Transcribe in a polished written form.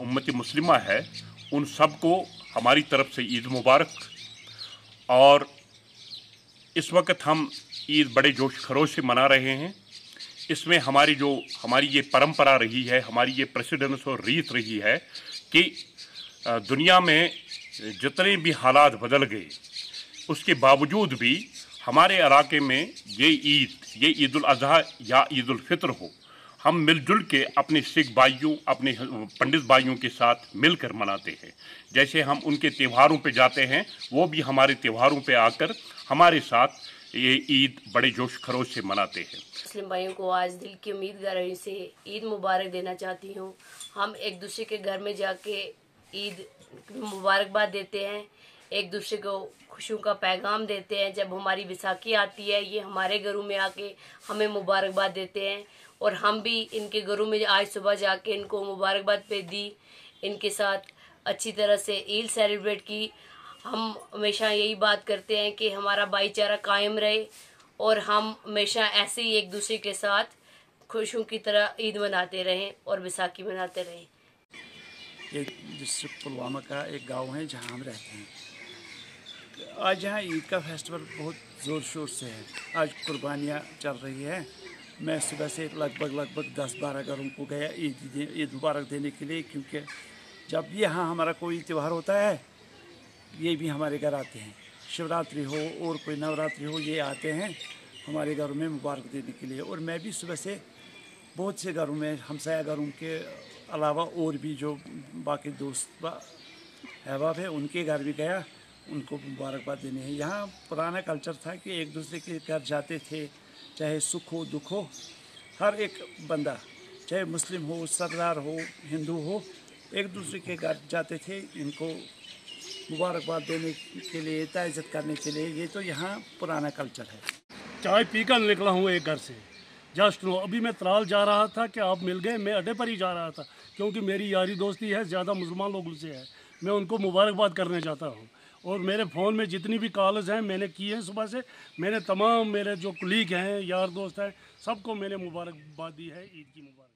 उम्मत मुस्लिमा है उन सबको हमारी तरफ से ईद मुबारक। और इस वक्त हम ईद बड़े जोश खरोश से मना रहे हैं। इसमें हमारी ये परंपरा रही है, हमारी ये प्रेसिडेंस और रीत रही है कि दुनिया में जितने भी हालात बदल गए उसके बावजूद भी हमारे इलाके में ये ईद उल अज़हा या ईद उल फितर हो, हम मिलजुल के अपने सिख भाइयों, अपने पंडित भाइयों के साथ मिलकर मनाते हैं। जैसे हम उनके त्योहारों पे जाते हैं, वो भी हमारे त्योहारों पे आकर हमारे साथ ये ईद बड़े जोश खरोश से मनाते हैं। मुस्लिम भाइयों को आज दिल की उम्मीद गहराई से ईद मुबारक देना चाहती हूँ। हम एक दूसरे के घर में जाके ईद मुबारकबाद देते हैं, एक दूसरे को खुशियों का पैगाम देते हैं। जब हमारी बैसाखी आती है, ये हमारे घरों में आके हमें मुबारकबाद देते हैं और हम भी इनके घरों में आज सुबह जाके इनको मुबारकबाद पे दी, इनके साथ अच्छी तरह से ईद सेलिब्रेट की। हम हमेशा यही बात करते हैं कि हमारा भाईचारा कायम रहे और हम हमेशा ऐसे ही एक दूसरे के साथ खुशियों की तरह ईद मनाते रहें और बैसाखी मनाते रहें। एक डिस्ट्रिक्ट पुलवामा का एक गांव है जहां हम रहते हैं। आज यहाँ ईद का फेस्टिवल बहुत ज़ोर शोर से है। आज कुर्बानियाँ चल रही है। मैं सुबह से लगभग 10-12 घरों को गया ईद मुबारक देने के लिए, क्योंकि जब भी यहाँ हमारा कोई त्यौहार होता है ये भी हमारे घर आते हैं। शिवरात्रि हो और कोई नवरात्रि हो, ये आते हैं हमारे घरों में मुबारक देने के लिए। और मैं भी सुबह से बहुत से घरों में, हमसाया घरों के अलावा और भी जो बाकी दोस्त अहबाब है उनके घर भी गया, उनको मुबारकबाद देने हैं। यहाँ पुराना कल्चर था कि एक दूसरे के घर जाते थे, चाहे सुख हो दुख हो, हर एक बंदा चाहे मुस्लिम हो, सरदार हो, हिंदू हो, एक दूसरे के घर जाते थे इनको मुबारकबाद देने के लिए, ताज़ियत करने के लिए। ये तो यहाँ पुराना कल्चर है। चाय पीकर निकला हूँ एक घर से, जस्ट नो अभी मैं त्राल जा रहा था कि आप मिल गए। मैं अड्डे पर ही जा रहा था क्योंकि मेरी यारी दोस्ती है ज़्यादा मुसलमान लोगों से है। मैं उनको मुबारकबाद करने जाता हूँ और मेरे फ़ोन में जितनी भी कॉल्स हैं मैंने की हैं सुबह से। मैंने तमाम मेरे जो कुलीग हैं, यार दोस्त हैं, सबको मैंने मुबारकबाद दी है, ईद की मुबारक।